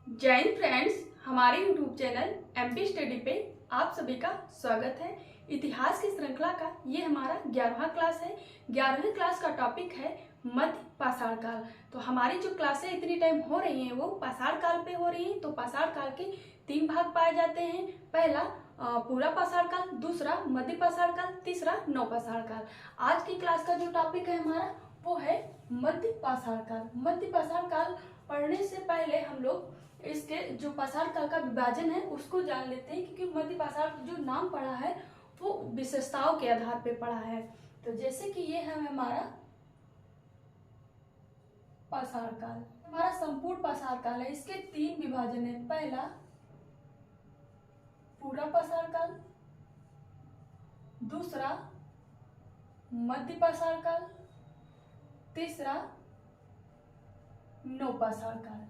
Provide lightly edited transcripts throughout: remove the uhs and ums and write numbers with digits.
जय हिंद फ्रेंड्स, हमारे YouTube channel MP study पे आप सभी का स्वागत है। इतिहास की श्रृंखला का ये हमारा 11वां क्लास है। 11वीं क्लास का टॉपिक है मध्य पाषाण काल। तो हमारी जो क्लासें इतनी टाइम हो रही हैं वो पाषाण काल पे हो रही हैं। तो पाषाण काल के 3 भाग पाए जाते हैं। पहला पूरा पाषाण काल, दूसरा मध्य पाषाण काल, तीसरा नवपाषाण काल। आज की क्लास का जो टॉपिक है हमारा वो है मध्य पाषाण काल। मध्य पाषाण काल पढ़ने से पहले हम लोग इसके जो पाषाण काल का विभाजन है उसको जान लेते हैं, क्योंकि मध्य पाषाण जो नाम पड़ा है वो विशेषताओं के आधार पे पड़ा है। तो जैसे कि ये है हमारा पाषाण काल, हमारा संपूर्ण पाषाण काल है। इसके 3 विभाजन है। पहला पूरा पाषाण काल, दूसरा मध्य पाषाण काल, तीसरा नवपाषाण काल।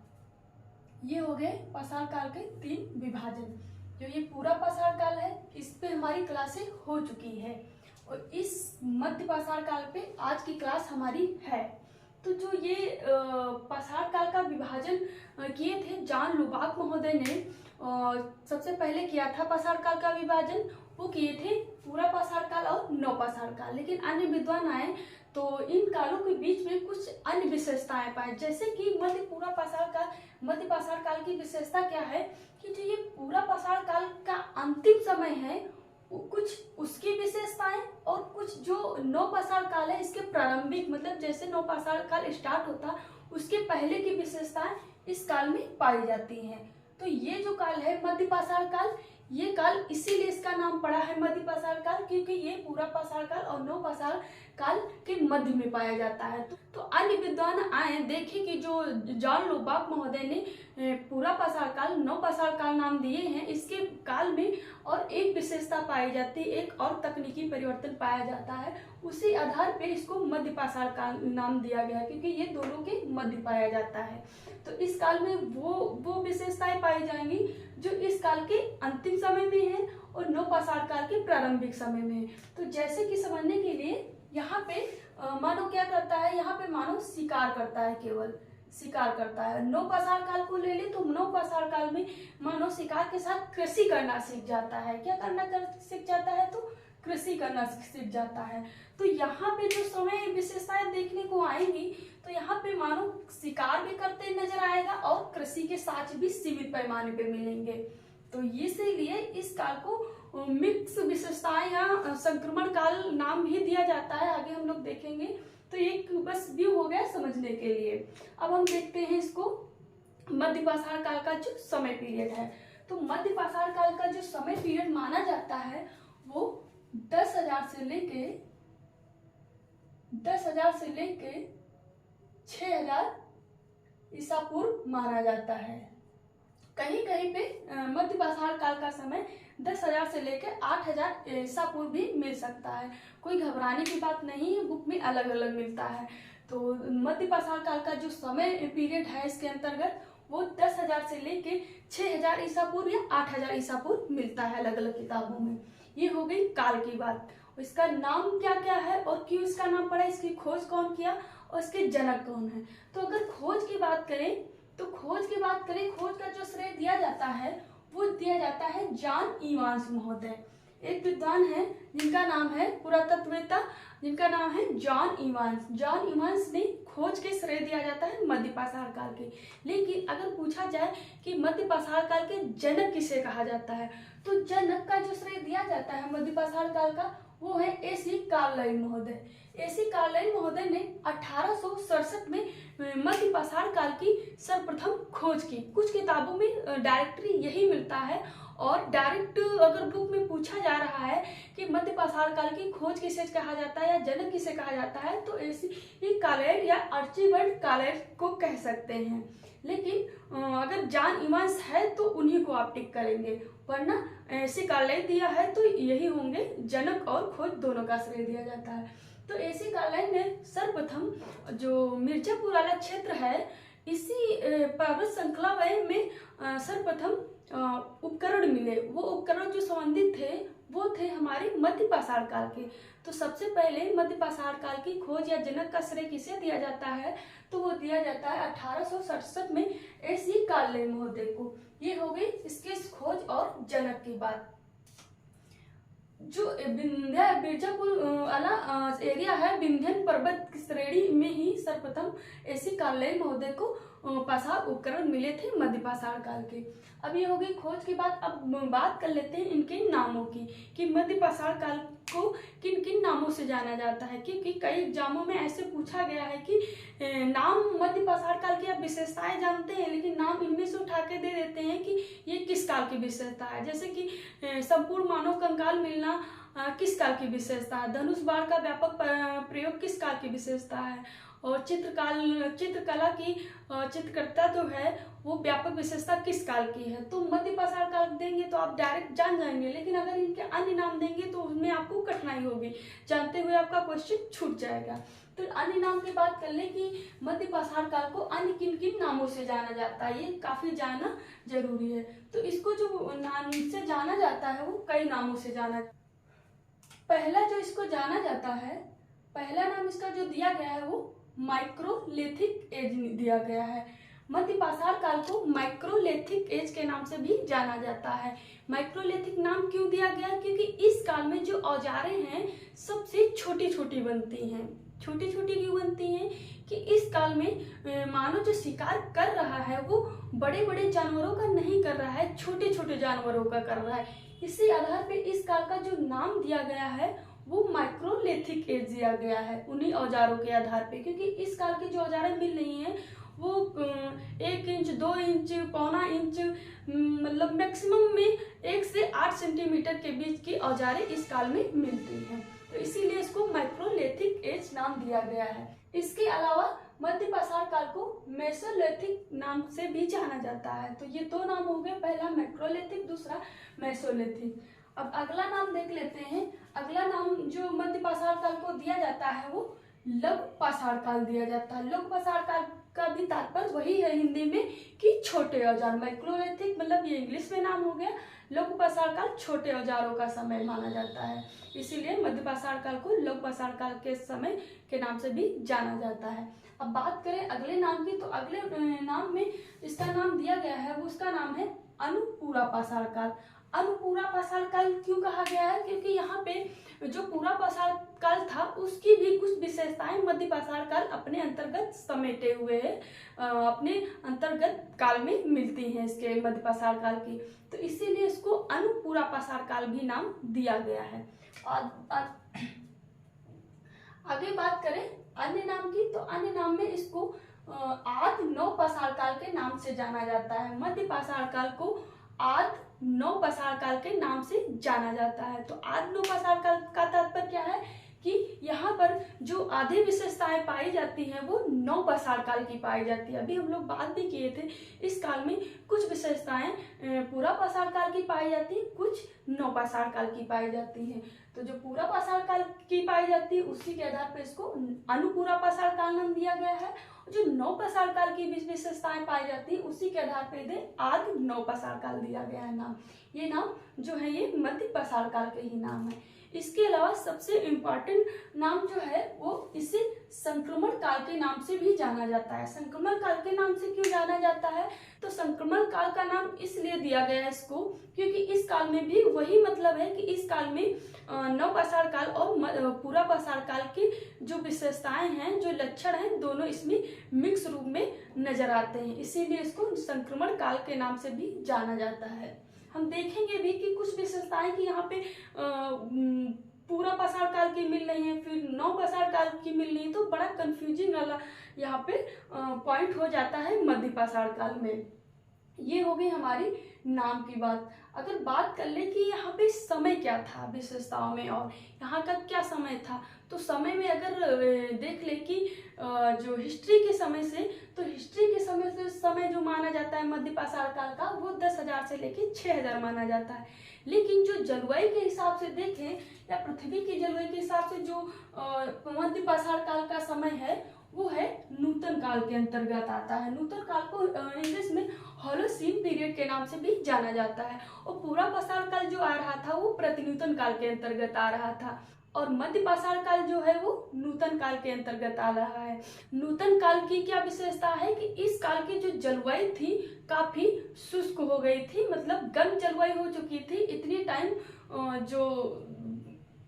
ये हो गए पाषाण काल के 3 विभाजन। जो ये पूरा पाषाण काल है इस पे हमारी क्लासें हो चुकी है और इस मध्य पाषाण काल पे आज की क्लास हमारी है। तो जो ये पाषाण काल का विभाजन किए थे जॉन लुबाक महोदय ने सबसे पहले किया था पाषाण काल का विभाजन। वो किए थे पूरा पाषाण काल और नवपाषाण काल। लेकिन अन्य विद्वान आए तो इन कालों के बीच में कुछ अन्य विशेषताएं पाए, जैसे कि मध्य पाषाण काल की विशेषता क्या है कि जो ये पूरा पाषाण काल का अंतिम समय है कुछ उसकी विशेषताएं और कुछ जो नवपाषाण काल है इसके प्रारंभिक, मतलब जैसे नवपाषाण काल स्टार्ट होता उसके पहले की विशेषताएं इस काल में पाई जाती हैं। तो ये जो काल है मध्य पाषाण काल, ये काल इसीलिए इसका नाम पड़ा है मध्य पाषाण काल, क्योंकि ये पूरा पाषाण काल और नवपाषाण काल के मध्य में पाया जाता है। तो अन्य विद्वान आए देखे कि जो जॉन लुबाक महोदय ने पूरा पाषाण काल नवपाषाण काल नाम दिए हैं, इसके काल में और एक विशेषता पाई जाती है, एक और तकनीकी परिवर्तन पाया जाता है। उसी आधार पे इसको मध्य पाषाण काल नाम दिया गया, क्योंकि ये दोनों के मध्य पाया जाता है। तो इस काल में वो विशेषताएं पाई जाएंगी जो इस काल के अंतिम समय में है और नवपाषाण काल के प्रारंभिक समय में है। तो जैसे कि समझने के लिए यहाँ पे मानव क्या करता है, यहाँ पे मानव शिकार करता है, केवल शिकार करता है। नवपाषाण काल को ले ले तो नवपाषाण काल में मानव शिकार के साथ कृषि करना सीख जाता है। क्या करना सीख जाता है? तो कृषि करना सीख जाता है। तो यहाँ पे जो समय विशेषताएं देखने को आएंगी तो यहाँ पे मानव शिकार भी करते नजर आएगा और कृषि के साक्ष्य भी सीमित पैमाने पे मिलेंगे। तो इसीलिए इस काल को मिक्स विशेषताएं या संक्रमण काल नाम भी दिया जाता है, आगे हम लोग देखेंगे। तो एक बस व्यू हो गया समझने के लिए। अब हम देखते हैं इसको मध्य पाषाण काल का जो समय पीरियड है। तो मध्य पाषाण काल का जो समय पीरियड माना जाता है वो 10,000 से लेके 6,000 ईसा पूर्व माना जाता है। कहीं कहीं पे मध्य पाषाण काल का समय 10,000 से लेकर 8,000 ईसा पूर्व भी मिल सकता है। कोई घबराने की बात नहीं है, बुक में अलग अलग मिलता है। तो मध्य पाषाण काल का जो समय पीरियड है इसके अंतर्गत वो 10,000 से लेके 6,000 ईसा पूर्व या 8,000 ईसा पूर्व मिलता है अलग अलग किताबों में। ये हो गई काल की बात। इसका नाम क्या क्या है और क्यों इसका नाम पड़ा, इसकी खोज कौन किया और इसके जनक कौन है। तो अगर खोज की बात करें खोज का जो श्रेय दिया जाता है वो दिया जाता है जॉन इवांस महोदय। एक विद्वान है जिनका नाम है पुरातत्ववेत्ता, जिनका नाम है जॉन इवांस। जॉन इवांस ने खोज के श्रेय दिया जाता है मध्य पाषाण काल के। लेकिन अगर पूछा जाए कि मध्य पाषाण काल के जनक किसे कहा जाता है तो जनक का जो श्रेय दिया जाता है मध्य पाषाण काल का वो है एसी कार्लाइल महोदय। एसी कार्लाइल महोदय ने 1867 में मध्य पाषाण काल की सर्वप्रथम खोज की। कुछ किताबों में डायरेक्टली यही मिलता है और डायरेक्ट अगर बुक में पूछा जा रहा है कि मध्य पाषाण काल की खोज किसे कहा जाता है या जनक किसे कहा जाता है तो एसी कार्लाइल या आर्चिबाल्ड कार्लाइल को कह सकते हैं। लेकिन अगर जॉन इवांस है तो उन्हीं को आप टिक करेंगे, वरना एसी कार्लाइल दिया है तो यही होंगे, जनक और खोज दोनों का श्रेय दिया जाता है। तो एसी कार्लाइल ने सर्वप्रथम जो मिर्जापुर वाला क्षेत्र है इसी पर्वत श्रृंखला में सर्वप्रथम उपकरण मिले। वो उपकरण जो संबंधित थे वो थे हमारे मध्य पाषाण काल के। तो सबसे पहले मध्य पाषाण काल की खोज या जनक का श्रेय किसे दिया जाता है, तो वो दिया जाता है 1867 में एसी कार्ले महोदय को। ये हो गई इसके खोज और जनक की बात। जो विंध्या बीजापुर वाला एरिया है, विंध्यन पर्वत की श्रेणी में ही सर्वप्रथम एसी कार्ले महोदय को पाषाण उपकरण मिले थे मध्य पाषाण काल के। अब ये हो गई खोज की बात। अब बात कर लेते हैं इनके नामों की कि मध्य पाषाण काल को किन किन नामों से जाना जाता है, क्योंकि कई एग्जामों में ऐसे पूछा गया है कि नाम मध्य पाषाण काल की आप विशेषताएं जानते हैं, लेकिन नाम इनमें से उठा के दे देते हैं कि ये किस काल की विशेषता है। जैसे कि संपूर्ण मानव कंकाल मिलना किस काल की विशेषता है, धनुष बाण का व्यापक प्रयोग किस काल की विशेषता है, और चित्रकला की चित्रकर्ता जो है वो व्यापक विशेषता किस काल की है। तो मध्य पाषाण काल देंगे तो आप डायरेक्ट जान जाएंगे, लेकिन अगर इनके अन्य नाम देंगे तो उसमें आपको कठिनाई होगी, जानते हुए आपका क्वेश्चन छूट जाएगा। तो अन्य नाम की बात कर ले कि मध्य पाषाण काल को अन्य किन किन नामों से जाना जाता है, ये काफी जानना जरूरी है। तो इसको जो नाम से जाना जाता है वो कई नामों से जाना। पहला जो इसको जाना जाता है, पहला नाम इसका जो दिया गया है वो माइक्रोलिथिक एज दिया गया है। मध्य पाषाण काल को माइक्रोलिथिक एज के नाम से भी जाना जाता है। माइक्रोलिथिक नाम क्यों दिया गया, क्योंकि इस काल में जो औजारें हैं सबसे छोटी छोटी बनती हैं। छोटी छोटी क्यों बनती हैं कि इस काल में मानव जो शिकार कर रहा है वो बड़े बड़े जानवरों का नहीं कर रहा है, छोटे छोटे जानवरों का कर रहा है। इसी आधार पे इस काल का जो नाम दिया गया है वो माइक्रोलिथिक एज दिया गया है, उन्हीं औजारों के आधार पे। क्योंकि इस काल की जो औजारें मिल रही हैं वो 1 इंच 2 इंच पौना इंच मतलब मैक्सिमम में 1 से 8 सेंटीमीटर के बीच की औजारें इस काल में मिलती हैं। तो इसीलिए इसको माइक्रोलिथिक एज नाम दिया गया है। इसके अलावा मध्य पाषाण काल को मेसोलिथिक नाम से भी जाना जाता है। तो ये दो नाम हो गए, पहला माइक्रोलिथिक, दूसरा मेसोलिथिक। अब अगला नाम देख लेते हैं। अगला नाम जो मध्य पाषाण काल को दिया जाता है वो लघु पाषाण काल दिया जाता है। लघु पाषाण काल का भी तात्पर्य वही है हिंदी में कि छोटे औजार। माइक्रोलिथिक मतलब ये इंग्लिश में नाम हो गया, लघु पाषाण काल छोटे औजारों का समय माना जाता है, इसीलिए मध्य पाषाण काल को लघु पाषाण काल के समय के नाम से भी जाना जाता है। अब बात करें अगले नाम की, तो अगले नाम में इसका नाम दिया गया है वो उसका नाम है अनुपूरा पाषाण काल। अनुपूरा पाषाण काल क्यों कहा गया है, क्योंकि यहाँ पे जो पूरा पाषाण काल था उसकी भी कुछ विशेषताएं मध्य पाषाण काल अपने अंतर्गत समेटे हुए है, अपने अंतर्गत काल में मिलती हैं इसके मध्य पाषाण काल की। तो इसीलिए इसको अनुपूरा पाषाण काल भी नाम दिया गया है। और आगे बात करें अन्य नाम की, तो अन्य नाम में इसको आदि नव पाषाण काल के नाम से जाना जाता है। मध्य पाषाण काल को आदि नव पाषाण काल के नाम से जाना जाता है। तो आदि नव पाषाण काल का तात्पर्य क्या है कि यहाँ पर जो आधी विशेषताएं पाई जाती हैं वो नव पाषाण काल की पाई जाती है। अभी हम लोग बात भी किए थे, इस काल में कुछ विशेषताएं पूरा पाषाण काल की पाई जाती है, कुछ नव पाषाण काल की पाई जाती हैं। तो जो पूरा पाषाण काल की पाई जाती है उसी के आधार पर इसको अनुपूरा पाषाण काल नाम दिया गया है। जो नव पाषाण काल की विशेषताएं पाई जाती है उसी के आधार पर इन्हें आदि नव पाषाण काल दिया गया है नाम। ये नाम जो है ये मध्य पाषाण काल के ही नाम है। इसके अलावा सबसे इम्पोर्टेंट नाम जो है वो इसे संक्रमण काल के नाम से भी जाना जाता है। संक्रमण काल के नाम से क्यों जाना जाता है, तो संक्रमण काल का नाम इसलिए दिया गया है इसको क्योंकि इस काल में भी वही मतलब है कि इस काल में नव पाषाण काल और पूरा पाषाण काल की जो विशेषताएं हैं, जो लक्षण हैं, दोनों इसमें मिक्स रूप में नजर आते हैं, इसीलिए इसको संक्रमण काल के नाम से भी जाना जाता है। हम देखेंगे भी कि कुछ विशेषताएं कि यहाँ पे पूरा पाषाण काल की मिल रही है, फिर नव पाषाण काल की मिल रही है, तो बड़ा कंफ्यूजिंग वाला यहाँ पे पॉइंट हो जाता है मध्य पाषाण काल में। ये हो गई हमारी नाम की बात। अगर बात कर ले कि यहाँ पे समय क्या था विशेषताओं में और यहाँ का क्या समय था, तो समय में अगर देख ले कि जो हिस्ट्री के समय से, तो हिस्ट्री के समय जो माना जाता है मध्य पाषाण काल का वो 10,000 से लेके 6,000 माना जाता है। लेकिन जो जलवायु के हिसाब से देखें या पृथ्वी की जलवायु के हिसाब से जो मध्य पाषाण काल का समय है वो है नूतन काल के अंतर्गत आता है। नूतन काल को इंग्लिश में होलोसीन पीरियड के नाम से भी जाना जाता है। और पूरा पाषाण काल जो आ रहा था वो प्रतिनूतन काल के अंतर्गत आ रहा था, और मध्य पाषाण काल जो है वो नूतन काल के अंतर्गत आ रहा है। नूतन काल की क्या विशेषता है कि इस काल की जो जलवायु थी काफी शुष्क हो गई थी, मतलब गर्म जलवायु हो चुकी थी। इतनी टाइम जो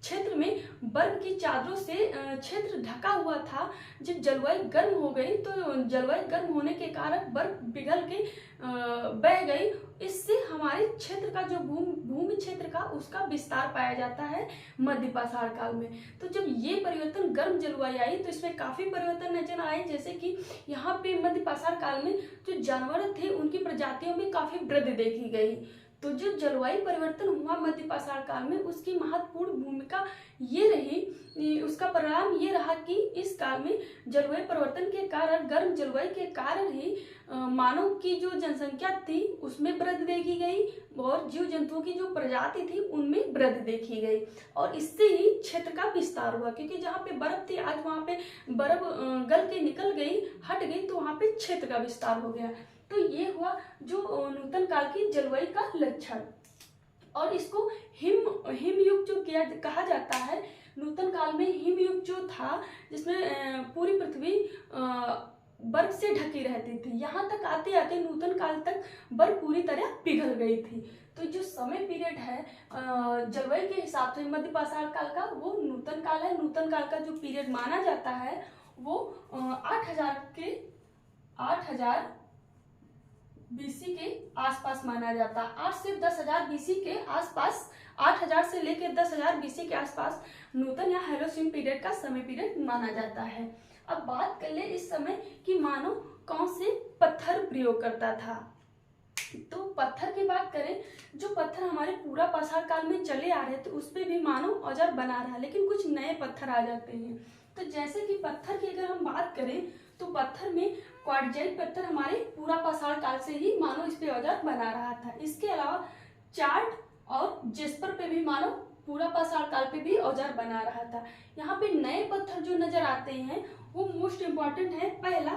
क्षेत्र में बर्फ की चादरों से क्षेत्र ढका हुआ था, जब जलवायु गर्म हो गई तो जलवायु गर्म होने के कारण बर्फ पिघल के बह गई। इससे हमारे क्षेत्र का जो भूमि क्षेत्र का उसका विस्तार पाया जाता है मध्य पाषाण काल में। तो जब ये परिवर्तन गर्म जलवायु आई तो इसमें काफी परिवर्तन नजर आए, जैसे कि यहाँ पे मध्य पाषाण काल में जो जानवर थे उनकी प्रजातियों में काफी वृद्धि देखी गई। तो जो जलवायु परिवर्तन हुआ मध्य पाषाण काल में उसकी महत्वपूर्ण भूमिका ये रही, उसका परिणाम ये रहा कि इस काल में जलवायु परिवर्तन के कारण, गर्म जलवायु के कारण ही मानव की जो जनसंख्या थी उसमें वृद्धि देखी गई और जीव जंतुओं की जो प्रजाति थी उनमें वृद्धि देखी गई। और इससे ही क्षेत्र का विस्तार हुआ, क्योंकि जहाँ पे बर्फ थी आज वहाँ पे बर्फ गल के निकल गई, हट गई, तो वहाँ पे क्षेत्र का विस्तार हो गया। तो ये हुआ जो नूतन काल की जलवायु का लक्षण। और इसको हिमयुग जो कहा जाता है। नूतन काल में हिमयुग जो था जिसमें पूरी पृथ्वी बर्फ से ढकी रहती थी, यहाँ तक आते आते नूतन काल तक बर्फ पूरी तरह पिघल गई थी। तो जो समय पीरियड है जलवायु के हिसाब से मध्य पाषाण काल का वो नूतन काल है। नूतन काल का जो पीरियड माना जाता है वो 8000 बीसी के आसपास माना जाता है। 8 से 10,000 बीसी के आसपास, 8000 से लेकर 10,000 बीसी के आसपास नूतन या होलोसीन पीरियड का समय पीरियड माना जाता है। अब बात कर ले इस समय कि मानव कौन से पत्थर प्रयोग करता था। तो पत्थर की बात करें, जो पत्थर हमारे पूरा पाषाण काल में चले आ रहे थे उस पे भी मानव औजार बना रहा है, लेकिन कुछ नए पत्थर आ जाते हैं। तो जैसे कि पत्थर की अगर हम बात करें तो पत्थर में क्वार्टजाइट पत्थर हमारे पूरा पाषाण काल से ही मानव इस पे औजार बना रहा था। इसके अलावा चार्ट और जेस्पर पे भी मानव पूरा पाषाण काल पे भी औजार बना रहा था। यहाँ पे नए पत्थर जो नजर आते हैं वो मोस्ट इम्पॉर्टेंट है। पहला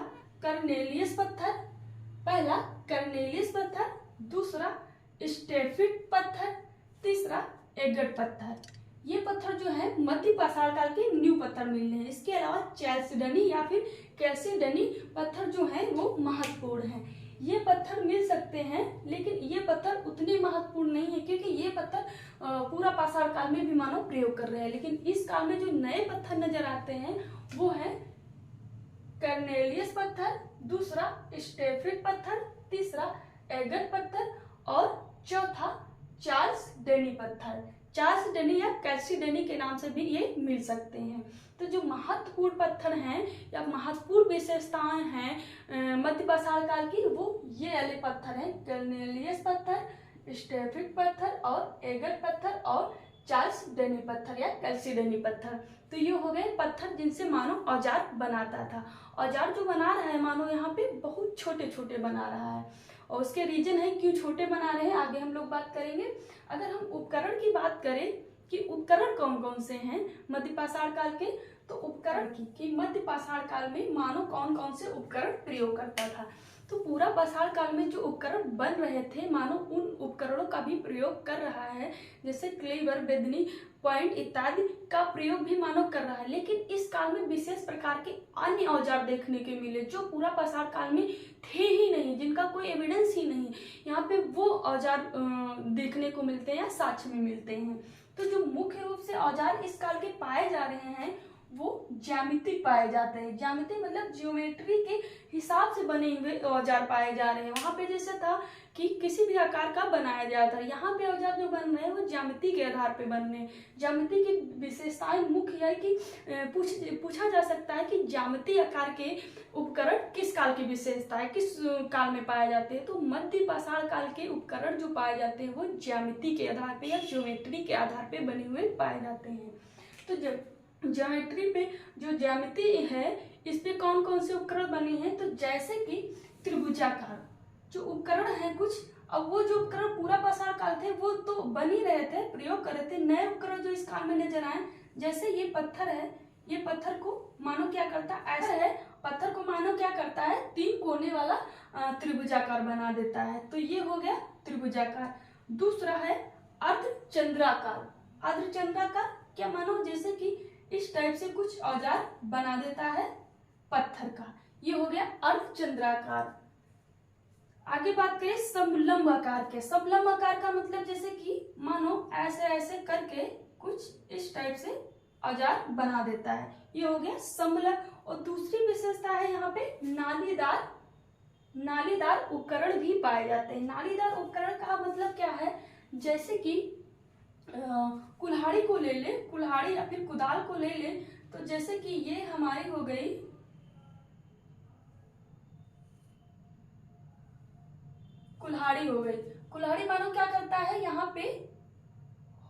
कर्नेलियस पत्थर, दूसरा स्टेफिट पत्थर, तीसरा एगट पत्थर। ये पत्थर जो है मध्य पाषाण काल के न्यू पत्थर मिल रहे हैं। इसके अलावा चैल्सिडनी या फिर कैल्सिडनी पत्थर जो है वो महत्वपूर्ण है। ये पत्थर मिल सकते हैं, लेकिन ये पत्थर उतने महत्वपूर्ण नहीं है, क्योंकि ये पत्थर पूरा पाषाण काल में भी मानव प्रयोग कर रहे हैं। लेकिन इस काल में जो नए पत्थर नजर आते हैं वो है कर्नेलियस पत्थर, दूसरा स्टेफिट पत्थर, तीसरा एगट पत्थर और चौथा चार्ल्स डेनी पत्थर। चार्ल्स डेनी या कैल्सिडेनी के नाम से भी ये मिल सकते हैं। तो जो महत्वपूर्ण पत्थर हैं या महत्वपूर्ण विशेषताएं हैं मध्य पाषाण काल की, वो ये वाले पत्थर हैं, कर्नेलियस पत्थर, स्टेफिट पत्थर और एगट पत्थर और चार्ल्स डेनी पत्थर या कैल्सिडेनी पत्थर। तो ये हो गए पत्थर जिनसे मानव औजार बनाता था। औजार जो बना रहा है मानव यहाँ पे बहुत छोटे छोटे बना रहा है, और उसके रीजन है क्यों छोटे बना रहे हैं आगे हम लोग बात करेंगे। अगर हम उपकरण की बात करें कि उपकरण कौन कौन से हैं मध्य पाषाण काल के, तो उपकरण की मध्य पाषाण काल में मानव कौन कौन से उपकरण प्रयोग करता था। तो पूरा पाषाण काल में जो उपकरण बन रहे थे मानव उन उपकरणों का भी प्रयोग कर रहा है, जैसे क्लीवर, बेदनी, पॉइंट इत्यादि का प्रयोग भी मानव कर रहा है। लेकिन इस काल में विशेष प्रकार के अन्य औजार देखने के मिले जो पूरा पाषाण काल में थे ही नहीं, जिनका कोई एविडेंस ही नहीं। यहाँ पे वो औजार देखने को मिलते हैं या साक्ष्य में मिलते हैं। तो जो मुख्य रूप से औजार इस काल के पाए जा रहे हैं वो ज्यामितिक पाए जाते हैं। ज्यामिति मतलब ज्योमेट्री के हिसाब से बने हुए औजार पाए जा रहे हैं। वहां पे जैसे था कि किसी भी आकार का बनाया जाता है, यहाँ पे औजार जो बन रहे हैं वो ज्यामिति के आधार पे बन रहे हैं। ज्यामिति की विशेषताएं मुख्य है कि पूछा जा सकता है कि ज्यामिति आकार के उपकरण किस काल की विशेषता है, किस काल में पाए जाते हैं। तो मध्य पाषाण काल के उपकरण जो पाए जाते हैं वो ज्यामिति के आधार पे या ज्योमेट्री के आधार पे बने हुए पाए जाते हैं। तो जब ज्योमेट्री पे जो ज्यामिति है इस पे कौन कौन से उपकरण बने हैं, तो जैसे कि त्रिभुजाकार जो उपकरण है कुछ, अब वो जो उपकरण पूरा पाषाण काल थे वो तो बन ही रहे थे, प्रयोग कर रहे थे। नए उपकरण जो इस काल में नजर आए, जैसे ये पत्थर है, ये पत्थर को मानो क्या करता है ऐसा है पत्थर को मानव क्या करता है, 3 कोने वाला त्रिभुजाकार बना देता है। तो ये हो गया त्रिभुजाकार। दूसरा है अर्धचंद्राकार। अर्धचंद्राकार क्या मानो, जैसे कि इस टाइप से कुछ औजार बना देता है पत्थर का, ये हो गया अर्धचंद्राकार। आगे बात करें समलंब आकार के। समलंब आकार का मतलब जैसे कि मानो ऐसे ऐसे करके कुछ इस टाइप से औजार बना देता है, ये हो गया समलंब। और दूसरी विशेषता है यहाँ पे नालीदार उपकरण भी पाए जाते हैं। नालीदार उपकरण का मतलब क्या है, जैसे कि कुल्हाड़ी को ले ले, कुल्हाड़ी या फिर कुदाल को ले ले, तो जैसे कि ये हमारी हो गई कुल्हाड़ी हो गई। कुल्हाड़ी मानो क्या करता है, यहाँ पे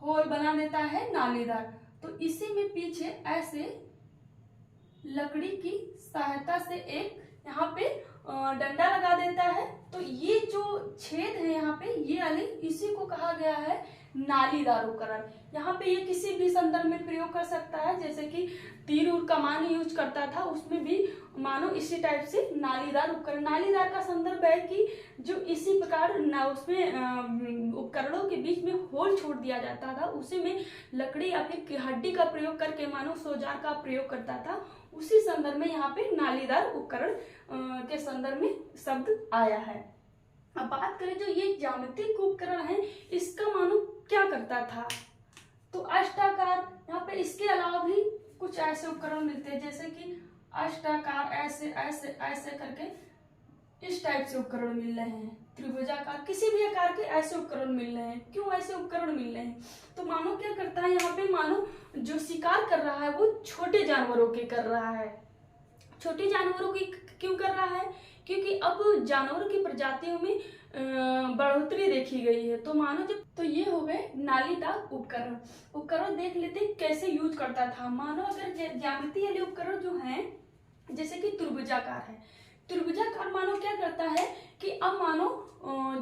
होल बना देता है नालीदार, तो इसी में पीछे ऐसे लकड़ी की सहायता से एक यहाँ पे डंडा लगा देता है। तो ये जो छेद है यहाँ पे, ये वाली, इसी को कहा गया है नालीदार उपकरण। यहाँ पे ये किसी भी संदर्भ में प्रयोग कर सकता है, जैसे कि तीर और कमान यूज करता था, उसमें भी मानो इसी टाइप से नालीदार उपकरण। नालीदार का संदर्भ है कि जो इसी प्रकार उसमें उपकरणों के बीच में होल छोड़ दिया जाता था, उसी में लकड़ी या फिर हड्डी का प्रयोग करके मानो उस औजार का प्रयोग करता था, उसी संदर्भ में यहाँ पे नालीदार उपकरण के संदर्भ में शब्द आया है। अब बात करें जो ये ज्यामितिक उपकरण है, इसका मानो क्या करता था, तो अष्टाकार। यहाँ पे इसके अलावा भी कुछ ऐसे उपकरण मिलते हैं, जैसे कि अष्टाकार, ऐसे ऐसे ऐसे करके इस टाइप से उपकरण मिल रहे हैं। त्रिभुजाकार, किसी भी आकार के ऐसे उपकरण मिल रहे हैं। क्यों ऐसे उपकरण मिल रहे हैं, तो मानो क्या करता है, यहाँ पे मानो जो शिकार कर रहा है वो छोटे जानवरों के कर रहा है। छोटे जानवरों की क्यों कर रहा है, क्योंकि अब जानवरों की प्रजातियों में बढ़ोतरी देखी गई है। तो मानो जब, तो ये हो गए नालीदार उपकरण। उपकरण देख लेते हैं कैसे यूज करता था। मानो अगर ज्यामिति वाले उपकरण जो हैं, जैसे कि त्रिभुजाकार है, त्रिभुजाकार मानो क्या करता है कि अब मानो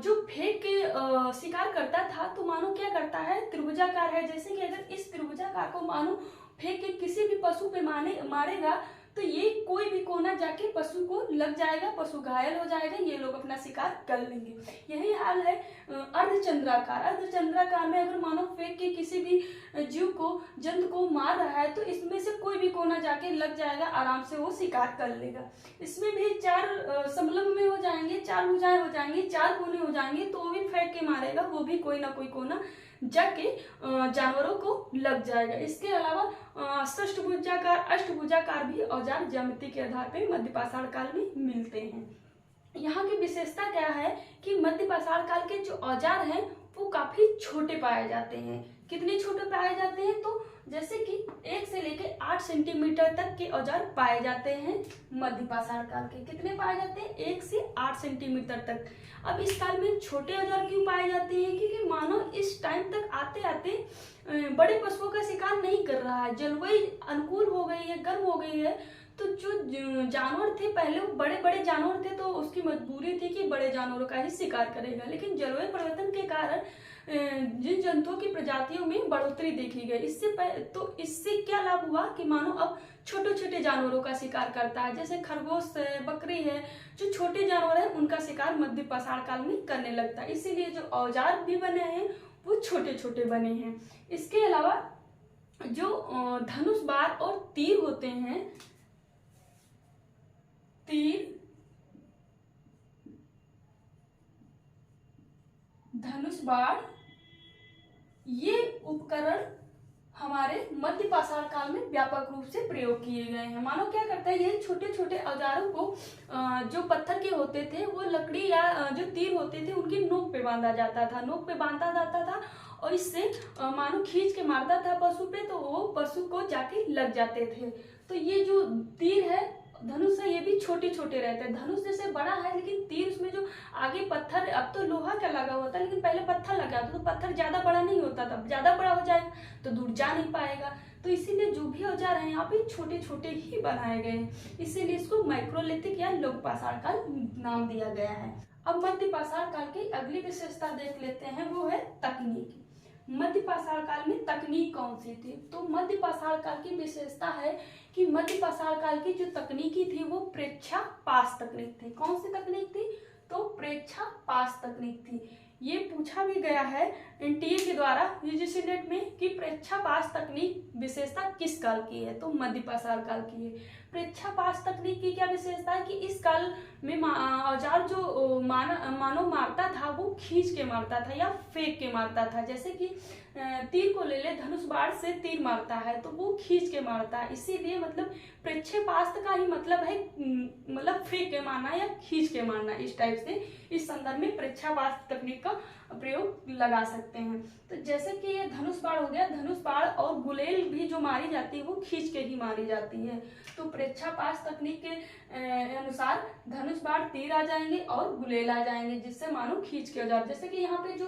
जो फेंक के शिकार करता था, तो मानो क्या करता है, त्रिभुजाकार है, जैसे कि अगर इस त्रिभुजाकार को मानो फेंक के किसी भी पशु पे मारेगा, तो ये कोई भी कोना जाके पशु को लग जाएगा, पशु घायल हो जाएगा, ये लोग अपना शिकार कर लेंगे। यही हाल है अर्धचंद्राकार। अर्धचंद्राकार में अगर मानो फेंक के किसी भी जीव को, जंतु को मार रहा है, तो इसमें से कोई भी कोना जाके लग जाएगा, आराम से वो शिकार कर लेगा। इसमें भी 4 समलंब में हो जाएंगे, 4 भुजाएं हो जाएंगी, 4 कोने हो जाएंगे, तो वो भी फेंक के मारेगा, वो भी कोई ना कोई कोना जाके जानवरों को लग जाएगा। इसके अलावा षष्ठभुजाकार, अष्टभुजाकार भी औजार ज्यामिति के आधार पर मध्य पाषाण काल में मिलते हैं। यहाँ की विशेषता क्या है कि मध्य पाषाण काल के जो औजार हैं वो काफी छोटे पाए जाते हैं। कितने छोटे पाए जाते हैं, तो जैसे कि 1 से लेकर 8 सेंटीमीटर तक के औजार पाए जाते हैं मध्य पाषाण काल के। कितने पाए जाते हैं, 1 से 8 सेंटीमीटर तक। अब इस काल में छोटे औजार क्यों पाए जाते हैं, क्योंकि मानो इस टाइम तक आते आते बड़े पशुओं का शिकार नहीं कर रहा है, जलवायु अनुकूल हो गई है, गर्म हो गई है, तो जो जानवर थे पहले, वो बड़े बड़े जानवर थे, तो उसकी मजबूरी थी कि बड़े जानवरों का ही शिकार करेगा। लेकिन जलवायु परिवर्तन के कारण जिन जंतुओं की प्रजातियों में बढ़ोतरी देखी गई, इससे क्या लाभ हुआ कि मानो अब छोटे छोटे जानवरों का शिकार करता है, जैसे खरगोश है, बकरी है, जो छोटे जानवर है उनका शिकार मध्य पाषाण काल में करने लगता है। इसीलिए जो औजार भी बने हैं वो छोटे छोटे बने हैं। इसके अलावा जो धनुष, बाण और तीर होते हैं, तीर, धनुष, बाण, ये उपकरण हमारे मध्य पाषाण काल में व्यापक रूप से प्रयोग किए गए हैं। मानो क्या करता है, ये छोटे छोटे औजारों को जो पत्थर के होते थे, वो लकड़ी या जो तीर होते थे उनकी नोक पे बांधा जाता था, नोक पे बांधा जाता था, और इससे मानो खींच के मारता था पशु पे, तो वो पशु को जाके लग जाते थे। तो ये जो तीर है, धनुष है, ये भी छोटे छोटे रहते हैं। धनुष जैसे बड़ा है, लेकिन तीर उसमें जो आगे पत्थर, अब तो लोहा का लगा होता है, लेकिन पहले पत्थर लगा होता, तो पत्थर ज्यादा बड़ा नहीं होता था, ज्यादा बड़ा हो जाएगा तो दूर जा नहीं पाएगा। तो इसीलिए जो भी औजार हैं यहाँ पे छोटे छोटे ही बनाए गए हैं, इसीलिए इसको माइक्रोलिथिक या लघु पाषाण काल नाम दिया गया है। अब मध्य पाषाण काल की अगली विशेषता देख लेते हैं, वो है तकनीकी। मध्य पाषाण काल में तकनीक कौन सी थी? तो मध्य पाषाण काल की विशेषता है कि मध्य पाषाण काल की जो तकनीकी थी वो प्रेक्षा पास तकनीक थी। कौन सी तकनीक थी? तो प्रेक्षा पास तकनीक थी। ये पूछा भी गया है एनटीए के द्वारा यूजीसी नेट में कि प्रेक्षा पास तकनीक विशेषता किस काल की है? तो मध्य पाषाण काल की है। प्रेक्षा पास तकनीक की क्या विशेषता है कि इस काल में औजार जो मानव मारता था वो खींच के मारता था या फेंक के मारता था। जैसे कि तीर को ले ले, धनुष बाण से तीर मारता है तो वो खींच के मारता है, इसीलिए मतलब प्रेक्षेपास्त्र का ही मतलब है मतलब फेंक के मारना या खींच के मारना। इस टाइप से इस संदर्भ में प्रेक्षापास्त्र तकनीक का प्रयोग लगा सकते हैं। तो जैसे कि ये धनुष बाण हो गया, धनुष बाण और गुलेल भी जो मारी जाती है वो खींच के ही मारी जाती है। तो प्रेक्षापास तकनीक के अनुसार धनुष बाण तीर आ जाएंगे और गुलेल आ जाएंगे, जिससे मानो खींच के औजार। जैसे कि यहाँ पे जो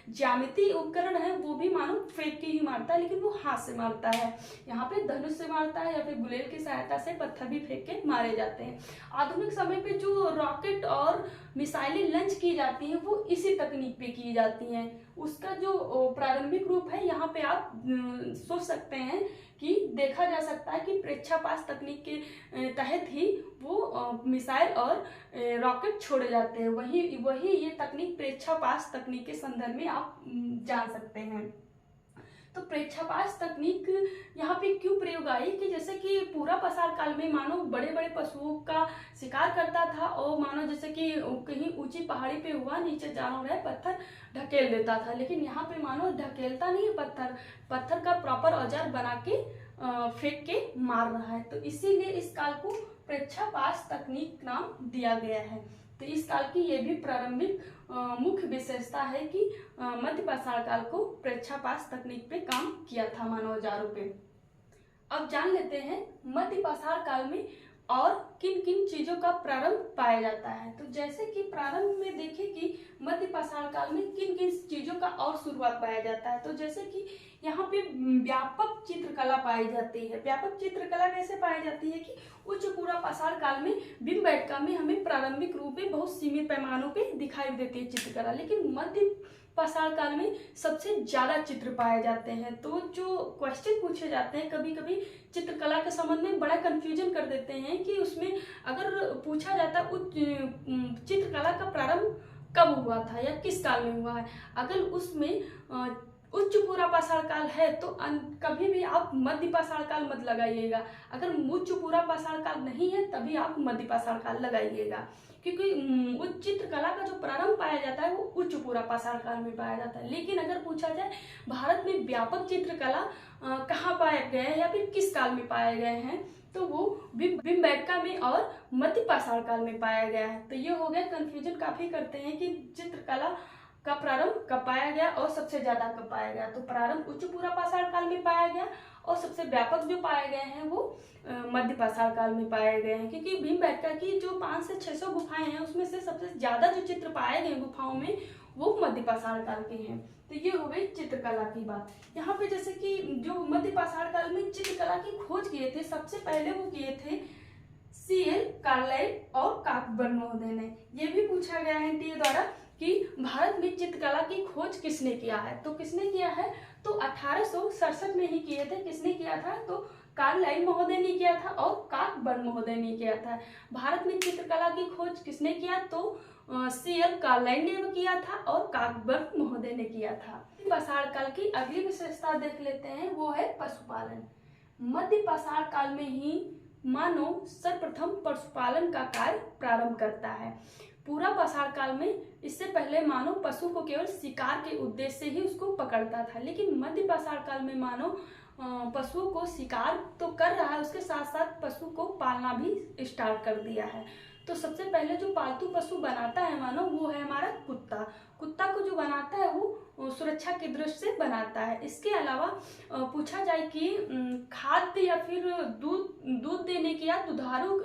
ज्यामितीय उपकरण है वो भी मानो फेंक के ही मारता है, लेकिन वो हाथ से मारता है। यहाँ पे धनुष से मारता है या फिर गुलेल की सहायता से पत्थर भी फेंक के मारे जाते हैं। आधुनिक समय पे जो रॉकेट और मिसाइलें लॉन्च की जाती हैं वो इसी तकनीक पे की जाती हैं। उसका जो प्रारंभिक रूप है यहाँ पे आप सोच सकते हैं कि देखा जा सकता है कि प्रेक्षापास तकनीक के तहत ही वो मिसाइल और रॉकेट छोड़े जाते हैं। वही ये तकनीक प्रेक्षापास तकनीक के संदर्भ में आप जान सकते हैं। तो प्रेक्षापास तकनीक यहाँ पे क्यों प्रयोग आई कि जैसे कि पूरा पाषाण काल में मानो बड़े बड़े पशुओं का शिकार करता था और मानो जैसे कि कहीं ऊंची पहाड़ी पे हुआ, नीचे जानवर है, पत्थर ढकेल देता था, लेकिन यहाँ पे मानो ढकेलता नहीं है, पत्थर का प्रॉपर औजार बना के फेंक के मार रहा है। तो इसीलिए इस काल को प्रेक्षापास तकनीक नाम दिया गया है। तो इस काल की ये भी प्रारंभिक मुख्य विशेषता है कि मध्य पाषाण काल को प्रेक्षापास तकनीक पे काम किया था मानव औजारों पे। अब जान लेते हैं मध्य पाषाण काल में और किन किन चीजों का प्रारंभ पाया जाता है। तो जैसे कि प्रारंभ में देखें कि मध्य पाषाण काल में किन किन चीजों का और शुरुआत पाया जाता है। तो जैसे कि यहाँ पे व्यापक चित्रकला पाई जाती है। व्यापक चित्रकला कैसे पाई जाती है कि उच्च पूरा पाषाण काल में भीमबेटका में हमें प्रारंभिक रूप में बहुत सीमित पैमानों पे दिखाई देती है चित्रकला, लेकिन मध्य पाषाण काल में सबसे ज्यादा चित्र पाए जाते हैं। तो जो क्वेश्चन पूछे जाते हैं कभी कभी चित्रकला के संबंध में बड़ा कंफ्यूजन कर देते हैं कि उसमें अगर पूछा जाता उच्च चित्रकला का प्रारंभ कब हुआ था या किस काल में हुआ है। अगर उसमें उच्च पूरा पाषाण काल है तो कभी भी आप मध्य पाषाण काल मत लगाइएगा। अगर उच्च पूरा पाषाण काल नहीं है तभी आप मध्य पाषाण काल लगाइएगा, क्योंकि उच्च चित्रकला का जो प्रारंभ पाया जाता है वो उच्च पूरा पाषाण काल में पाया जाता है। लेकिन अगर पूछा जाए भारत में व्यापक चित्रकला कहाँ पाए गए हैं या फिर किस काल में पाए गए हैं, तो वो भीमबेटका में और मध्य पाषाण काल में पाया गया है। तो ये हो गया, कंफ्यूजन काफी करते हैं कि चित्रकला का प्रारंभ कब पाया गया और सबसे ज्यादा कब पाया गया। तो प्रारंभ उच्च पूरा पाषाण काल में पाया गया और सबसे व्यापक जो पाए गए हैं वो मध्य पाषाण काल में पाए गए हैं, क्योंकि भीमबेटका की जो 500 से 600 गुफाएं हैं उसमें से सबसे ज्यादा जो चित्र पाए गए गुफाओं में वो मध्य पाषाण काल के हैं। तो ये हो गई चित्रकला की बात। यहाँ पे जैसे कि जो मध्य पाषाण काल में चित्रकला की खोज किए थे, सबसे पहले वो किए थे C.L. कार्लाइल और काकबर्न महोदय ने। ये भी पूछा गया है एनटीए द्वारा कि भारत में चित्रकला की खोज किसने किया है। तो किसने किया है, तो 1867 में ही किए थे। किसने किया था, तो कार्लाइल महोदय ने किया था और काकबर्न महोदय ने किया था। भारत में चित्रकला की खोज किसने किया, तो C.L. कार्लाइल ने किया था और काकबर्न महोदय ने किया था। पाषाण काल की अगली विशेषता देख लेते हैं, वो है पशुपालन। मध्य पाषाण काल में ही मानव सर्वप्रथम पशुपालन का कार्य प्रारंभ करता है। पूरा पाषाण काल में इससे पहले मानव पशु को केवल शिकार के उद्देश्य से ही उसको पकड़ता था, लेकिन मध्य पाषाण काल में मानव पशुओं को शिकार तो कर रहा है, उसके साथ साथ पशु को पालना भी स्टार्ट कर दिया है। तो सबसे पहले जो पालतू पशु बनाता है मानव, वो है हमारा कुत्ता। कुत्ता को जो बनाता है वो सुरक्षा की दृष्टि से बनाता है। इसके अलावा पूछा जाए कि खाद्य या फिर दूध देने की या दुधारू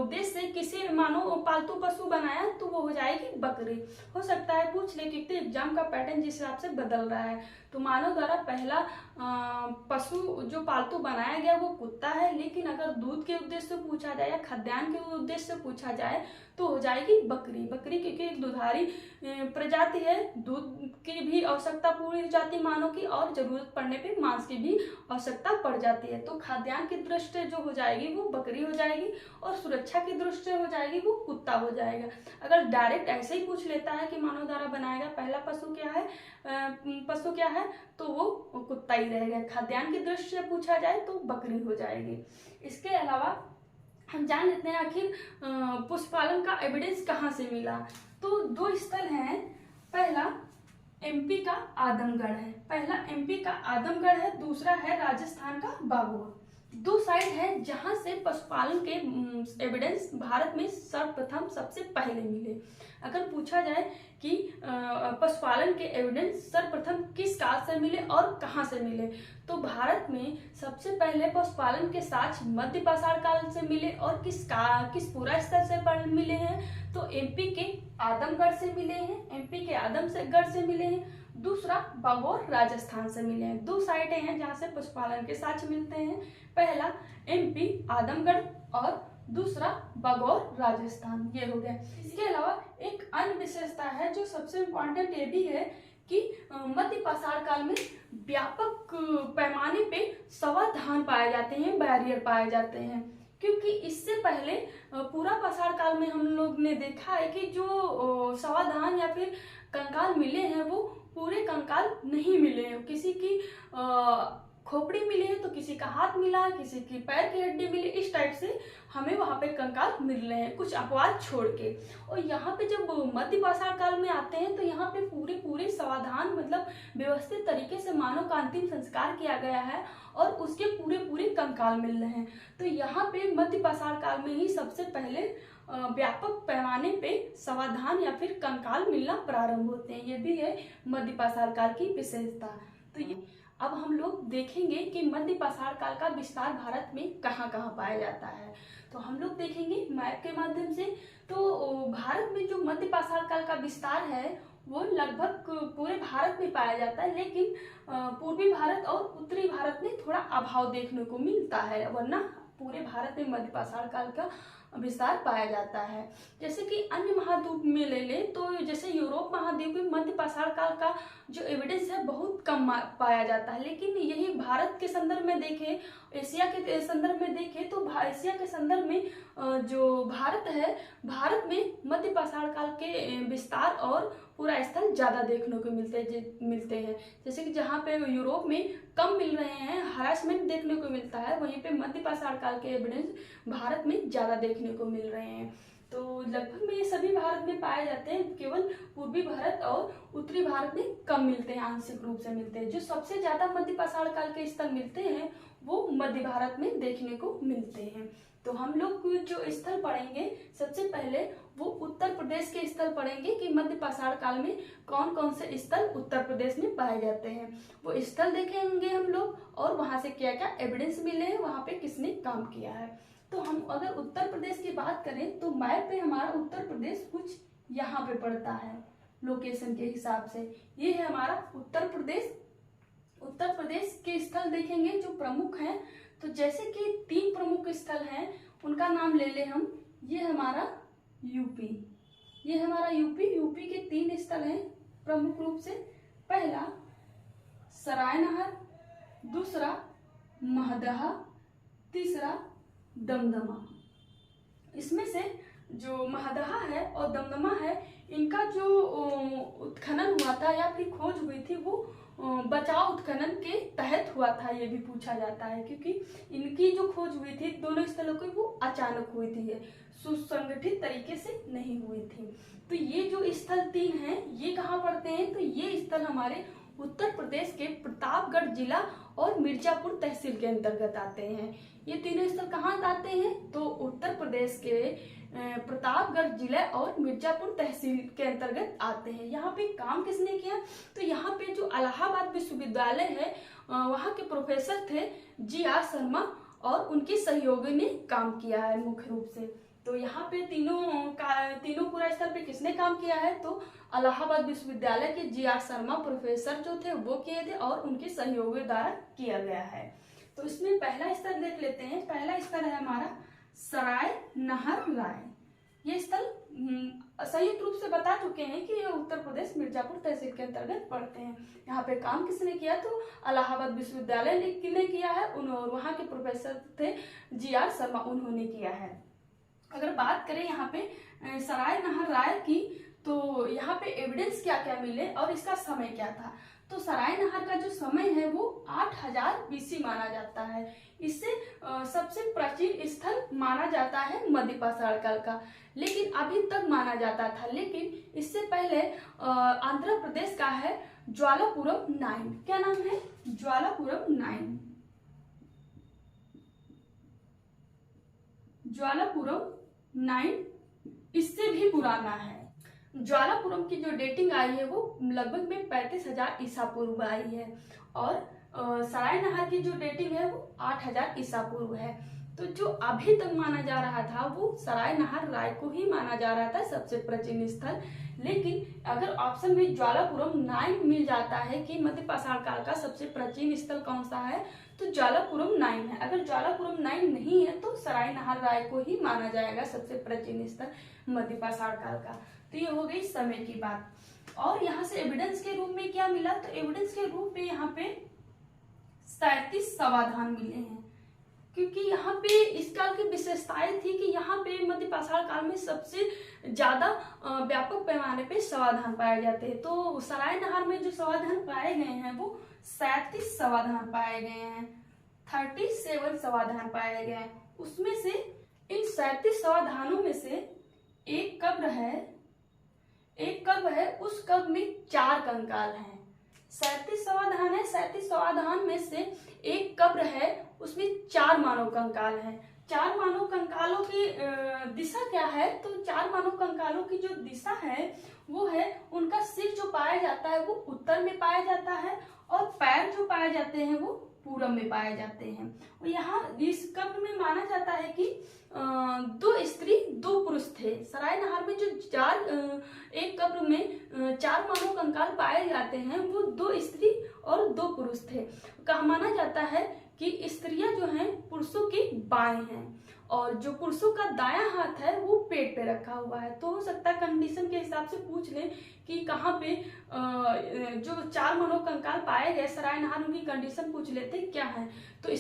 उद्देश्य से किसी मानो पालतू पशु बनाया, तो वो हो जाएगी बकरी। हो सकता है पूछ ले, क्योंकि एग्जाम का पैटर्न जिस हिसाब से बदल रहा है। तो मानव द्वारा पहला पशु जो पालतू बनाया गया वो कुत्ता है, लेकिन अगर दूध के उद्देश्य से पूछा जाए या खाद्यान्न के उद्देश्य से पूछा जाए तो हो जाएगी बकरी। बकरी क्योंकि एक दुधारी प्रजाति है, दूध की भी आवश्यकता पूरी हो जाती है मानव की, और जरूरत पड़ने पे मांस की भी आवश्यकता पड़ जाती है। तो खाद्यान्न की दृष्टि जो हो जाएगी वो बकरी हो जाएगी, और सुरक्षा की दृष्टि हो जाएगी वो कुत्ता हो जाएगा। अगर डायरेक्ट ऐसे ही पूछ लेता है कि मानव द्वारा बनाया गया पहला पशु क्या है, तो वो कुत्ता ही रहेगा। खाद्यान्न की दृष्टि से पूछा जाए तो बकरी हो जाएगी। इसके अलावा हम जान लेते हैं आखिर पशुपालन का एविडेंस कहाँ से मिला। तो 2 स्थल हैं। पहला एमपी का आदमगढ़ है, दूसरा है राजस्थान का बागोर। 2 साइट है जहां से पशुपालन के एविडेंस भारत में सर्वप्रथम सबसे पहले मिले। अगर पूछा जाए कि पशुपालन के एविडेंस सर्वप्रथम किस काल से मिले और कहां से मिले, तो भारत में सबसे पहले पशुपालन के साक्ष्य मध्य पाषाण काल से मिले। और किस पूरा स्तर से मिले हैं, तो एमपी के आदमगढ़ से मिले हैं, दूसरा बागोर राजस्थान से मिले हैं। 2 साइटें हैं जहां से पशुपालन के साक्ष्य मिलते हैं। पहला एमपी आदमगढ़ और दूसरा बागोर राजस्थान, ये हो गया। इसके अलावा एक अन्य विशेषता है जो सबसे इम्पोर्टेंट ये भी है कि मध्य पाषाण काल में व्यापक पैमाने पे समाधान पाए जाते हैं, बैरियर पाए जाते हैं। क्योंकि इससे पहले पूरा पाषाण काल में हम लोग ने देखा है कि जो समाधान या फिर कंकाल मिले हैं वो पूरे कंकाल नहीं मिले हैं। किसी की खोपड़ी मिली है तो किसी का हाथ मिला, किसी की पैर की हड्डी मिली, इस टाइप से हमें वहां पे कंकाल मिल रहे हैं, कुछ अपवाद छोड़ के। और यहाँ पे जब मध्य पाषाण काल में आते हैं तो यहाँ पे पूरे समाधान मतलब व्यवस्थित तरीके से मानव का अंतिम संस्कार किया गया है और उसके पूरे कंकाल मिल रहे हैं। तो यहाँ पे मध्य पाषाण काल में ही सबसे पहले व्यापक पैमाने पे समाधान या फिर कंकाल मिलना प्रारंभ होते हैं। ये भी है मध्य पाषाण काल की विशेषता। तो ये अब हम लोग देखेंगे कि मध्य पाषाण काल का विस्तार भारत में कहाँ कहाँ पाया जाता है। तो हम लोग देखेंगे मैप के माध्यम से। तो भारत में जो मध्य पाषाण काल का विस्तार है वो लगभग पूरे भारत में पाया जाता है, लेकिन पूर्वी भारत और उत्तरी भारत में थोड़ा अभाव देखने को मिलता है, वरना पूरे भारत में मध्य पाषाण काल का विस्तार पाया जाता है। जैसे कि अन्य महाद्वीप में ले ले तो जैसे यूरोप महाद्वीप में मध्य पाषाण काल का जो एविडेंस है बहुत कम पाया जाता है, लेकिन यही भारत के संदर्भ में देखें, एशिया के संदर्भ में देखें तो एशिया के संदर्भ में जो भारत है, भारत में मध्य पाषाण काल के विस्तार और पूरा स्थल ज्यादा देखने को मिलते हैं। जैसे कि जहाँ पे यूरोप में कम मिल रहे हैं, हरासमेंट देखने को मिलता है, वहीं पे मध्य पाषाण काल के एविडेंस भारत में ज्यादा देखने को मिल रहे हैं। तो लगभग में ये सभी भारत में पाए जाते हैं, केवल पूर्वी भारत और उत्तरी भारत में कम मिलते हैं, आंशिक रूप से मिलते हैं। जो सबसे ज्यादा मध्य पाषाण काल के स्थल मिलते हैं वो मध्य भारत में देखने को मिलते हैं। तो हम लोग जो स्थल पढ़ेंगे सबसे पहले वो उत्तर प्रदेश के स्थल पढ़ेंगे कि मध्य पाषाण काल में कौन कौन से स्थल उत्तर प्रदेश में पाए जाते हैं। वो स्थल देखेंगे हम लोग और वहां से क्या क्या एविडेंस मिले हैं, वहां पे किसने काम किया है। तो हम अगर उत्तर प्रदेश की बात करें तो मैप पे हमारा उत्तर प्रदेश कुछ यहाँ पे पड़ता है लोकेशन के हिसाब से। ये है हमारा उत्तर प्रदेश। उत्तर प्रदेश के स्थल देखेंगे जो प्रमुख हैं, तो जैसे कि 3 प्रमुख स्थल हैं उनका नाम ले ले हम। ये हमारा यूपी, यूपी के 3 स्थल हैं प्रमुख रूप से। पहला सरायनहर, दूसरा महदहा, तीसरा दमदमा। इसमें से जो महदहा है और दमदमा है, इनका जो उत्खनन हुआ था या फिर खोज हुई थी वो बचाव उत्खनन के तहत हुआ था, ये भी पूछा जाता है, क्योंकि इनकी जो खोज हुई थी दोनों स्थलों की वो अचानक हुई थी, सुसंगठित तरीके से नहीं हुई थी। तो ये जो स्थल 3 हैं ये कहाँ पड़ते हैं, तो ये स्थल हमारे उत्तर प्रदेश के प्रतापगढ़ जिला और मिर्जापुर तहसील के अंतर्गत आते हैं। ये तीनों स्थल कहाँ आते हैं, तो उत्तर प्रदेश के प्रतापगढ़ जिला और मिर्जापुर तहसील के अंतर्गत आते हैं। यहाँ पे काम किसने किया, तो यहाँ पे जो इलाहाबाद विश्वविद्यालय है वहाँ के प्रोफेसर थे GR शर्मा और उनके सहयोगी ने काम किया है मुख्य रूप से। तो यहाँ पे तीनों पूरा स्तर पे किसने काम किया है, तो इलाहाबाद विश्वविद्यालय के GR शर्मा प्रोफेसर जो थे वो किए थे और उनके सहयोगियों द्वारा किया गया है। तो इसमें पहला स्तर देख लेते हैं। पहला स्तर है हमारा सराय नहर राय। ये स्थल संयुक्त रूप से बता चुके हैं कि ये उत्तर प्रदेश मिर्जापुर तहसील के अंतर्गत पड़ते हैं। यहाँ पे काम किसने किया, तो इलाहाबाद विश्वविद्यालय ने किया है, और वहाँ के प्रोफेसर थे GR शर्मा, उन्होंने किया है। अगर बात करें यहाँ पे सराय नहर राय की, तो यहाँ पे एविडेंस क्या क्या मिले और इसका समय क्या था। तो सराय नहर का जो समय है वो 8000 BC माना जाता है। इससे सबसे प्राचीन स्थल माना जाता है मध्य पाषाण काल का, लेकिन अभी तक माना जाता था। लेकिन इससे पहले आंध्र प्रदेश का है ज्वालापुरम 9। क्या नाम है, ज्वालापुरम 9। ज्वालापुरम 9 इससे भी पुराना है। ज्वालापुरम की जो डेटिंग आई है वो लगभग में 35,000 ईसा पूर्व आई है, और सराय नहर की जो डेटिंग है वो 8,000 ईसा पूर्व है। तो जो अभी तक माना जा रहा था वो सराय नहर राय को ही माना जा रहा था सबसे प्राचीन स्थल। लेकिन अगर ऑप्शन में ज्वालापुरम 9 मिल जाता है कि मध्य पाषाण काल का सबसे प्राचीन स्थल कौन सा है, तो ज्वालापुरम 9 है। अगर ज्वालापुरम 9 नहीं है तो सराय नहर राय को ही माना जाएगा सबसे प्राचीन स्थल मध्य पाषाण काल का। तो ये हो गई समय की बात। और यहाँ से एविडेंस के रूप में क्या मिला, तो एविडेंस के रूप में यहाँ पे 37 समाधान मिले हैं, क्योंकि यहाँ पे इस काल की विशेषताएं थी कि यहाँ पे मध्य पाषाण काल में सबसे ज्यादा व्यापक पैमाने पे समाधान पाए जाते हैं। तो सराय नहर में जो समाधान पाए गए हैं वो 37 समाधान पाए गए हैं, 37 समाधान पाए गए हैं। उसमें से इन 37 समाधानों में से एक कब्र है, उस कब्र में 4 कंकाल हैं। 37 समाधान है, 37 समाधान में से एक कब्र है, उसमें 4 मानव कंकाल हैं। 4 मानव कंकालों की दिशा क्या है, तो 4 मानव कंकालों की जो दिशा है वो है, उनका सिर जो पाया जाता है वो उत्तर में पाया जाता है, और पैर जो पाए जाते हैं वो पूरब में पाए जाते हैं। और यहाँ इस कब्र में माना जाता है कि 2 स्त्री 2 पुरुष थे। सराय नहर में जो एक कब्र में 4 मानव कंकाल पाए जाते हैं वो 2 स्त्री और 2 पुरुष थे। कहा माना जाता है कि स्त्रियां जो हैं पुरुषों की बाएं हैं, और जो पुरुषों का दायां हाथ है वो पेट पे रखा हुआ है। तो हो सकता है कंडीशन के हिसाब से पूछ लें कि कहाँ पे जो 4 मानव कंकाल पाए गए सराय नहर, उनकी कंडीशन पूछ लेते क्या है। तो 2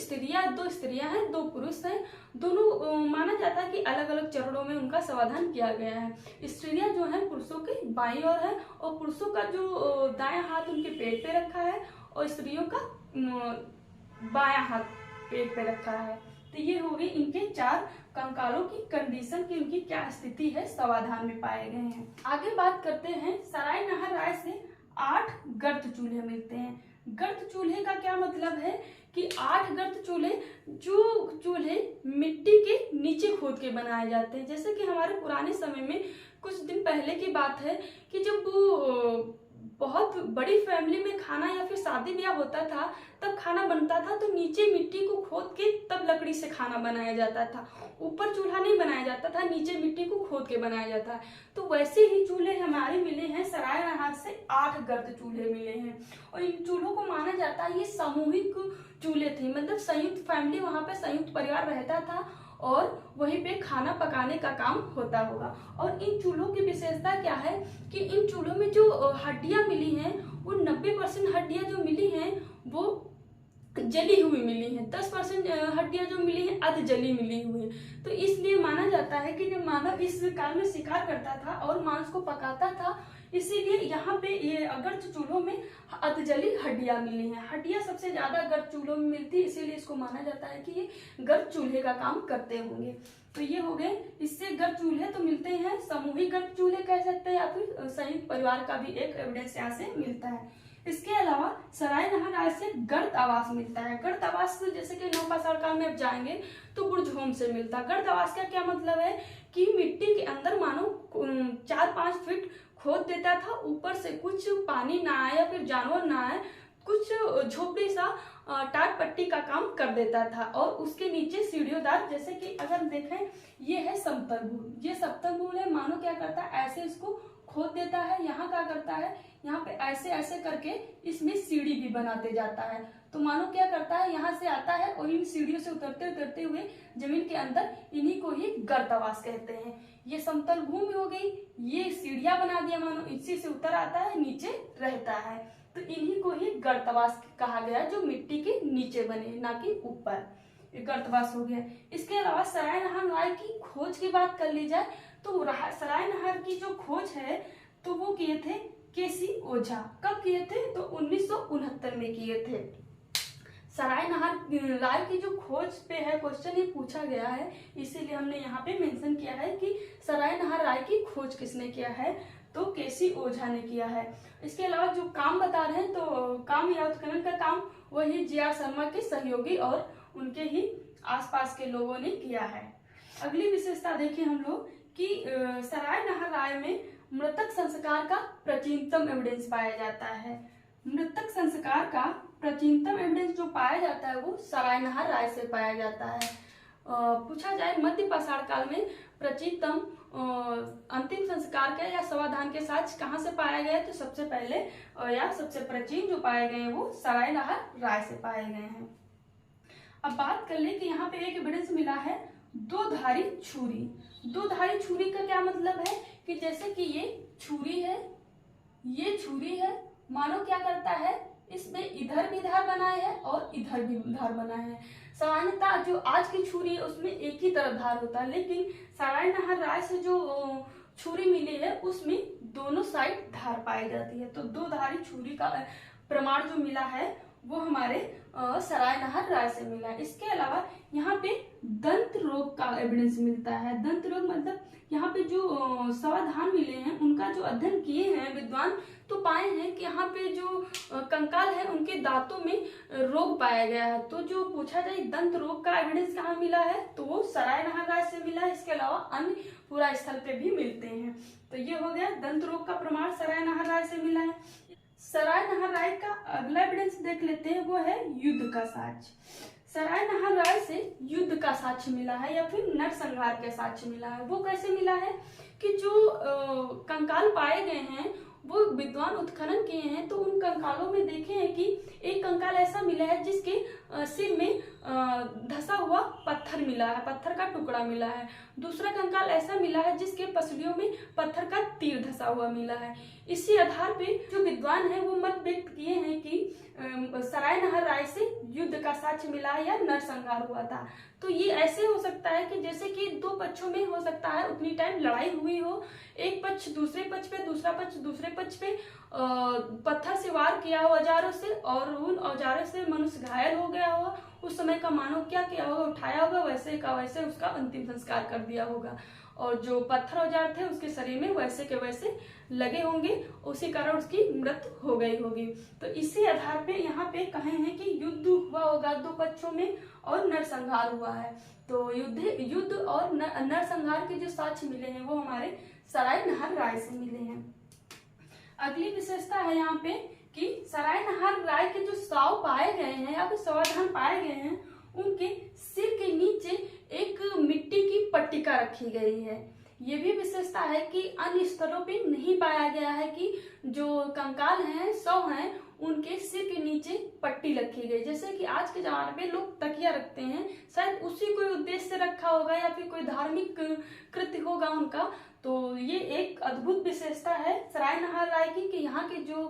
स्त्रियां हैं, 2 पुरुष हैं, दोनों माना जाता है कि अलग अलग चरणों में उनका समाधान किया गया है। स्त्रियां जो हैं पुरुषों के बाईं ओर है, और पुरुषों का जो दायां हाथ उनके पेट पे रखा है, और स्त्रियों का बायां हाथ पेट पे रखा है। तो ये हो गई इनके 4 कंकालों की कंडीशन की, उनकी क्या स्थिति है समाधान में पाए गए हैं। आगे बात करते हैं, सराय नहर राय से 8 गर्त चूल्हे मिलते हैं। गर्त चूल्हे का क्या मतलब है कि 8 गर्त चूल्हे, जो चूल्हे मिट्टी के नीचे खोद के बनाए जाते हैं। जैसे कि हमारे पुराने समय में कुछ दिन पहले की बात है कि जब बहुत बड़ी फैमिली में खाना या फिर शादी ब्याह होता था, तब खाना बनता था तो नीचे मिट्टी को खोद के तब लकड़ी से खाना बनाया जाता था। ऊपर चूल्हा नहीं बनाया जाता था, नीचे मिट्टी को खोद के बनाया जाता है। तो वैसे ही चूल्हे हमारे मिले हैं, सराय नहर से 8 गर्त चूल्हे मिले हैं। और इन चूल्हों को माना जाता है ये सामूहिक चूल्हे थे, मतलब संयुक्त फैमिली, वहां पे संयुक्त परिवार रहता था और वहीं पे खाना पकाने का काम होता होगा। और इन चूल्हों की विशेषता क्या है कि इन चूल्हों में जो हड्डियां मिली हैं वो 90% हड्डियां जो मिली हैं वो जली हुई मिली हैं, 10% हड्डियां जो मिली हैं अध जली मिली हुई हैं। तो इसलिए माना जाता है कि जब मानव इस काल में शिकार करता था और मांस को पकाता था, इसीलिए यहाँ पे ये गर्त चूल्हों में अधजली हड्डियां मिली हैं। हड्डियां सबसे ज्यादा गर्त चूल्हों में मिलती है, इसीलिए इसको माना जाता है कि ये गर्त चूल्हे का काम करते होंगे। तो ये हो गए, इससे गर्त चूल्हे तो मिलते हैं, सामूहिक गर्त चूल्हे कह सकते हैं, या फिर संयुक्त परिवार का भी एक एविडेंस यहाँ से मिलता है। इसके अलावा सराय नहर राय से गर्त आवास मिलता है। गर्त आवास जैसे कि नवपाषाण काल में अब जाएंगे तो बुर्जहोम से मिलता है। गर्त आवास का क्या मतलब है कि मिट्टी के अंदर मानो 4-5 फीट खोद देता था, ऊपर से कुछ पानी ना आए या फिर जानवर ना आए, कुछ झोपड़ी सा टाट पट्टी का काम कर देता था, और उसके नीचे सीढ़ियोंदार, जैसे कि अगर देखें ये है समतल भूल, ये समतल भूल है, मानो क्या करता है ऐसे इसको खोद देता है। यहाँ का क्या करता है, यहाँ पे ऐसे ऐसे करके इसमें सीढ़ी भी बनाते जाता है। तो मानो क्या करता है, यहाँ से आता है और इन सीढ़ियों से उतरते उतरते हुए जमीन के अंदर, इन्हीं को ही गर्तावास कहते हैं। ये समतल भूमि हो गई, ये सीढ़ियां बना दिया, मानो इसी से उतर आता है, नीचे रहता है, तो इन्हीं को ही गर्तवास कहा गया, जो मिट्टी के नीचे बने, ना कि ऊपर। ये गर्तवास हो गया। इसके अलावा सराय नहर राय की खोज की बात कर ली जाए तो सराय नहर की जो खोज है तो वो किए थे केसी ओझा। कब किए थे, तो 1969 में किए थे। सराय नहर राय की जो खोज पे है क्वेश्चन, ये पूछा गया है, इसीलिए हमने यहाँ पे मेंशन किया है कि सराय नहर राय की खोज किसने किया है, तो केसी ओझा ने किया है। इसके अलावा जो काम बता रहे हैं, तो काम या उत्खनन का काम वही जी.आर. शर्मा के सहयोगी और उनके ही आसपास के लोगों ने किया है। अगली विशेषता देखें हम लोग कि सराय नहर राय में मृतक संस्कार का प्राचीनतम एविडेंस पाया जाता है। मृतक संस्कार का प्राचीनतम एविडेंस जो पाया जाता है वो सराय नहर राय से पाया जाता है। पूछा जाए मध्य पाषाण काल में प्राचीनतम अंतिम संस्कार के या समाधान के साक्ष्य कहाँ से पाया गया, तो सबसे पहले या सबसे प्राचीन जो पाए गए हैं वो सराय नहर राय से पाए गए हैं। अब बात कर ले कि यहाँ पे एक एविडेंस मिला है दो धारी छुरी। दो धारी छुरी का क्या मतलब है कि जैसे कि ये छुरी है, ये छुरी है, मानो क्या करता है, इसमें इधर भी धार बनाए है और इधर भी धार बनाए है। सामान्यतः जो आज की छुरी है उसमें एक ही तरफ धार होता है, लेकिन सराय नहर राय से जो छुरी मिली है उसमें दोनों साइड धार पाई जाती है। तो दो धारी छुरी का प्रमाण जो मिला है वो हमारे सराय नहर राय से मिला है। इसके अलावा यहाँ पे दंत रोग का एविडेंस मिलता है। दंत रोग मतलब यहाँ पे जो समाधान मिले हैं उनका जो अध्ययन किए हैं विद्वान, तो पाए हैं कि यहाँ पे जो कंकाल है उनके दांतों में रोग पाया गया है। तो जो पूछा जाए दंत रोग का एविडेंस कहाँ मिला है, तो वो सराय नहर राय से मिला है। इसके अलावा अन्य पूरा स्थल पे भी मिलते हैं। तो ये हो गया दंत रोग का प्रमाण सराय नहर राय से मिला है। सराय नहर राय का अगला एविडेंस देख लेते हैं, वो है युद्ध का साक्ष्य। सराय नहर राय से युद्ध का साक्ष्य मिला है या फिर नरसंहार का साक्ष्य मिला है। वो कैसे मिला है कि जो कंकाल पाए गए हैं वो विद्वान उत्खनन किए हैं, तो उन कंकालों में देखे हैं कि एक कंकाल ऐसा मिला है जिसके सिर में धसा हुआ पत्थर मिला है, पत्थर का टुकड़ा मिला है। दूसरा कंकाल ऐसा मिला है जिसके पसलियों में पत्थर का तीर धसा हुआ मिला है। इसी आधार पे जो विद्वान है वो मत व्यक्त किए हैं कि सराय नहर राय से युद्ध का साक्ष्य मिला है या नरसंहार हुआ था। तो ये ऐसे हो सकता है कि जैसे कि दो पक्षों में हो सकता है उतनी टाइम लड़ाई हुई हो, एक पक्ष दूसरे पक्ष पे, दूसरा पक्ष दूसरे पक्ष पे पत्थर से वार किया हो औजारों से, और उन औजारों से मनुष्य घायल हो गया हो, उस समय का मानव क्या किया होगा, उठाया होगा, वैसे का वैसे उसका अंतिम संस्कार कर दिया होगा, और जो पत्थर औजार थे उसके शरीर में वैसे के वैसे लगे होंगे, उसी कारण उसकी मृत्यु हो गई होगी। तो इसी आधार पे यहाँ पे कहे हैं कि युद्ध हुआ होगा दो पक्षों में और नरसंहार हुआ है। तो युद्ध और नरसंहार के जो साक्ष्य मिले हैं वो हमारे सराय नहर राय से मिले हैं। अगली विशेषता है यहाँ पे कि सराय नहर राय के जो शव पाए गए हैं या फिर समाधान पाए गए हैं उनके सिर के नीचे एक मिट्टी की पट्टिका रखी गई है। ये भी विशेषता है कि अन्य स्थलों पे नहीं पाया गया है कि जो कंकाल हैं, शव हैं, उनके सिर के नीचे पट्टी रखी गई। जैसे कि आज के जमाने में लोग तकिया रखते हैं, शायद उसी कोई उद्देश्य से रखा होगा या फिर कोई धार्मिक कृत्य होगा उनका। तो ये एक अद्भुत विशेषता है सराय नहर राय की कि यहाँ के जो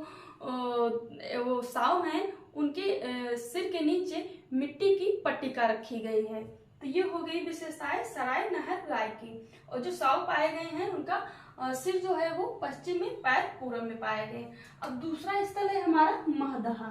वो शव हैं उनके सिर के नीचे मिट्टी की पट्टिका रखी गई है। तो ये हो गई विशेषताएं सराय नहर राय की। और जो शव पाए गए हैं उनका सिर जो है वो पश्चिम में, पैर पूरब में पाए गए। अब दूसरा स्थल है हमारा महदहा।